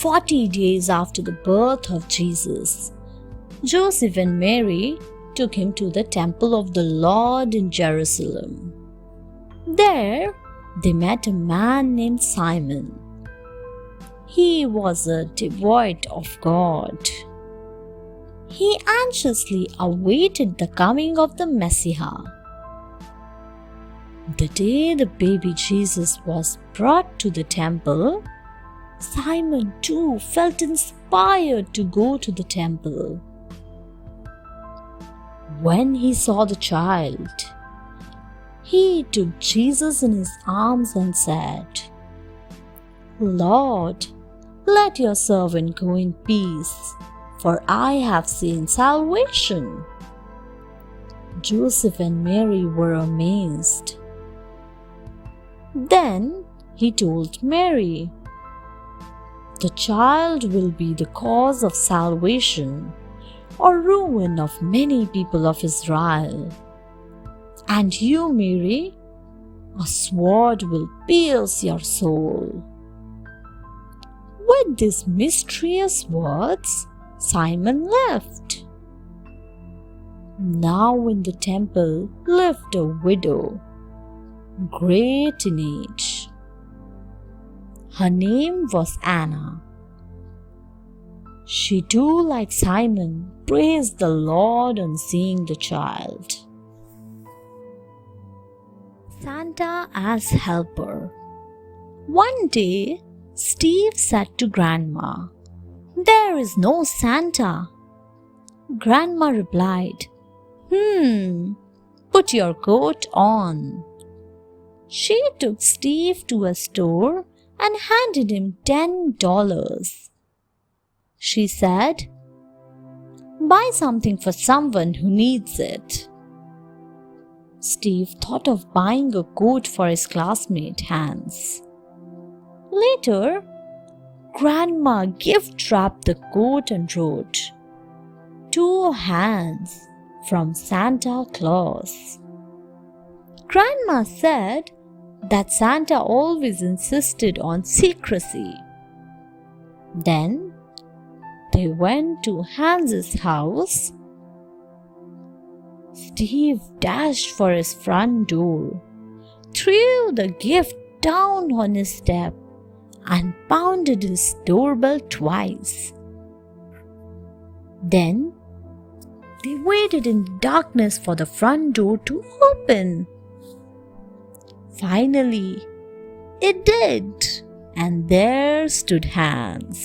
40 days after the birth of Jesus, Joseph and Mary took him to the temple of the Lord in Jerusalem. There, they met a man named Simon. He was a devotee of God. He anxiously awaited the coming of the Messiah. The day the baby Jesus was brought to the temple, Simon too felt inspired to go to the temple. When he saw the child, he took Jesus in his arms and said, "Lord, let your servant go in peace, for I have seen salvation." Joseph and Mary were amazed. Then he told Mary, "The child will be the cause of salvation or ruin of many people of Israel. And you, Mary, a sword will pierce your soul." With these mysterious words, Simon left. Now in the temple lived a widow, great in age. Her name was Anna. She too, like Simon, praised the Lord on seeing the child. Santa as helper. One day, Steve said to Grandma, "There is no Santa." Grandma replied, Put your coat on." She took Steve to a store and handed him $10. She said, "Buy something for someone who needs it." Steve thought of buying a coat for his classmate Hans. Later, Grandma gift wrapped the coat and wrote, "To Hans from Santa Claus." Grandma said that Santa always insisted on secrecy. Then they went to Hans's house. Steve dashed for his front door, threw the gift down on his step, and pounded his doorbell twice. Then they waited in the darkness for the front door to open. Finally, it did, and there stood Hans.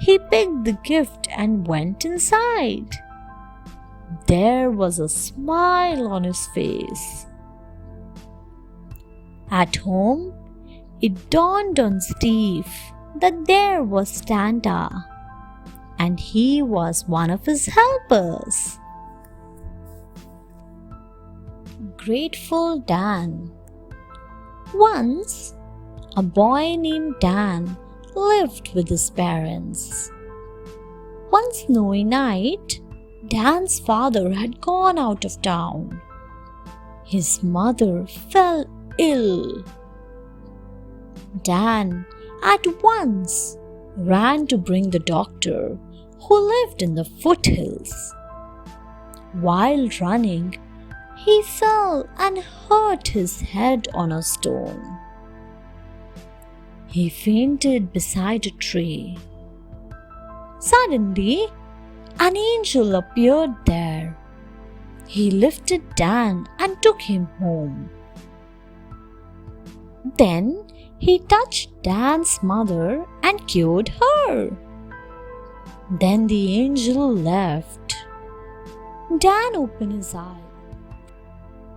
He picked the gift and went inside. There was a smile on his face. At home, it dawned on Steve that there was Santa, and he was one of his helpers. Grateful Dan. Once, a boy named Dan lived with his parents. One snowy night, Dan's father had gone out of town. His mother fell ill. Dan at once ran to bring the doctor, who lived in the foothills. While running, he fell and hurt his head on a stone. He fainted beside a tree. Suddenly, an angel appeared there. He lifted Dan and took him home. Then he touched Dan's mother and cured her. Then the angel left. Dan opened his eyes.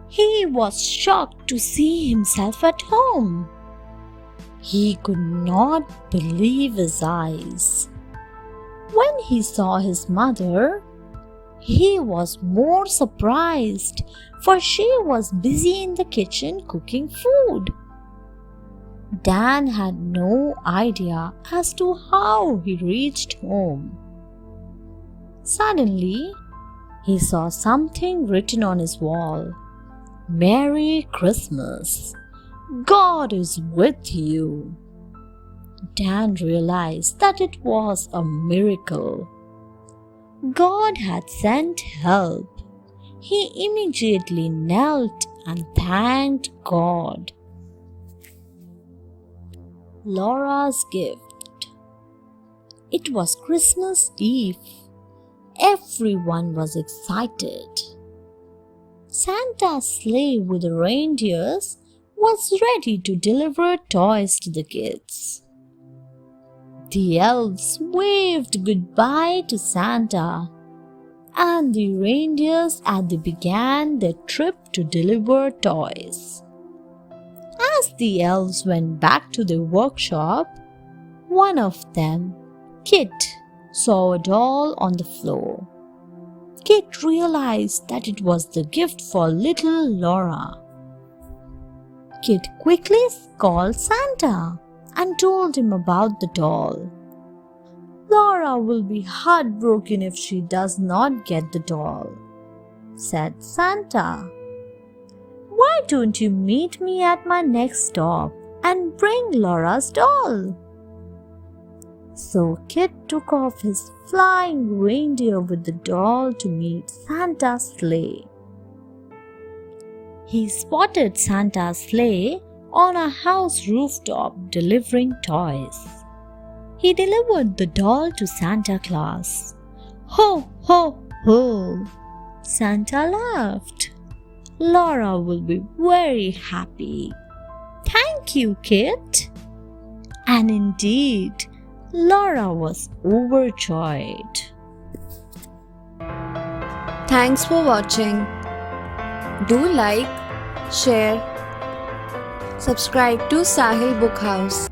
He was shocked to see himself at home. He could not believe his eyes. When he saw his mother, he was more surprised, for she was busy in the kitchen cooking food. Dan had no idea as to how he reached home. Suddenly, he saw something written on his wall. "Merry Christmas. God is with you." Dan realized that it was a miracle. God had sent help. He immediately knelt and thanked God. Laura's gift. It was Christmas Eve. Everyone was excited. Santa's sleigh with the reindeers was ready to deliver toys to the kids. The elves waved goodbye to Santa, and the reindeers as they began their trip to deliver toys. As the elves went back to their workshop, one of them, Kit, saw a doll on the floor. Kit realized that it was the gift for little Laura. Kit quickly called Santa and told him about the doll. Laura will be heartbroken if she does not get the doll, said Santa. Why don't you meet me at my next stop and bring Laura's doll? So Kit took off his flying reindeer with the doll to meet Santa's sleigh. He spotted Santa's sleigh on a house rooftop delivering toys. He delivered the doll to Santa Claus. Ho, ho, ho! Santa laughed. Laura will be very happy. Thank you, Kit. And indeed, Laura was overjoyed. Thanks for watching. Do like, share, subscribe to Sahil Book House.